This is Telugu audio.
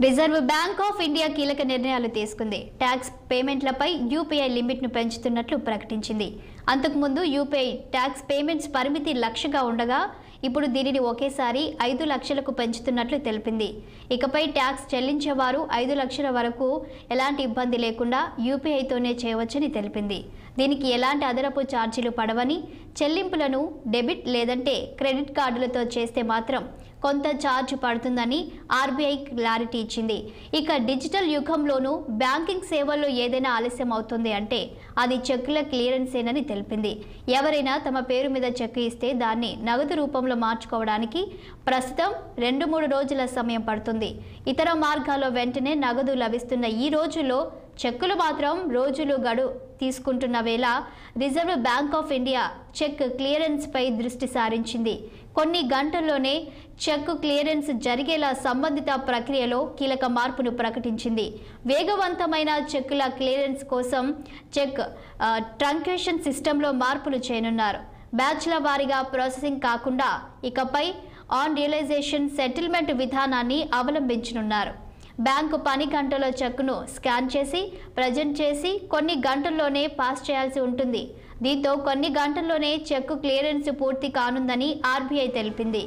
రిజర్వ్ బ్యాంక్ ఆఫ్ ఇండియా కీలక నిర్ణయాలు తీసుకుంది. ట్యాక్స్ పేమెంట్లపై యూపీఐ లిమిట్ను పెంచుతున్నట్లు ప్రకటించింది. అంతకుముందు యూపీఐ ట్యాక్స్ పేమెంట్స్ పరిమితి 1,00,000గా ఉండగా ఇప్పుడు దీనిని ఒకేసారి 5 లక్షలకు పెంచుతున్నట్లు తెలిపింది. ఇకపై ట్యాక్స్ చెల్లించేవారు 5 లక్షల వరకు ఎలాంటి ఇబ్బంది లేకుండా యూపీఐతోనే చేయవచ్చని తెలిపింది. దీనికి ఎలాంటి అదనపు ఛార్జీలు పడవని, చెల్లింపులను డెబిట్ లేదంటే క్రెడిట్ కార్డులతో చేస్తే మాత్రం కొంత ఛార్జ్ పడుతుందని ఆర్బీఐ క్లారిటీ ఇచ్చింది. ఇక డిజిటల్ యుగంలోనూ బ్యాంకింగ్ సేవల్లో ఏదైనా ఆలస్యం అవుతుంది అంటే అది చెక్కుల క్లియరెన్సేనని తెలిపింది. ఎవరైనా తమ పేరు మీద చెక్కు ఇస్తే దాన్ని నగదు రూపంలో మార్చుకోవడానికి ప్రస్తుతం 2-3 రోజుల సమయం పడుతుంది. ఇతర మార్గాల్లో వెంటనే నగదు లభిస్తున్న ఈ రోజుల్లో చెక్కులు మాత్రం రోజులు గడువు తీసుకుంటున్న వేళ reserve bank of India cheque clearance పై దృష్టి సారించింది. కొన్ని గంటల్లోనే చెక్ క్లియరెన్స్ జరిగేలా సంబంధిత ప్రక్రియలో కీలక మార్పును ప్రకటించింది. వేగవంతమైన చెక్కుల క్లియరెన్స్ కోసం చెక్ ట్రంకేషన్ సిస్టంలో మార్పులు చేయనున్నారు. బ్యాచ్ల వారీగా ప్రాసెసింగ్ కాకుండా ఇకపై ఆన్ రియలైజేషన్ సెటిల్మెంట్ విధానాన్ని అవలంబించనున్నారు. బ్యాంకు పని గంటల చెక్కును స్కాన్ చేసి ప్రజెంట్ చేసి కొన్ని గంటల్లోనే పాస్ చేయాల్సి ఉంటుంది. దీంతో కొన్ని గంటల్లోనే చెక్కు క్లియరెన్స్ పూర్తి కానుందని ఆర్బీఐ తెలిపింది.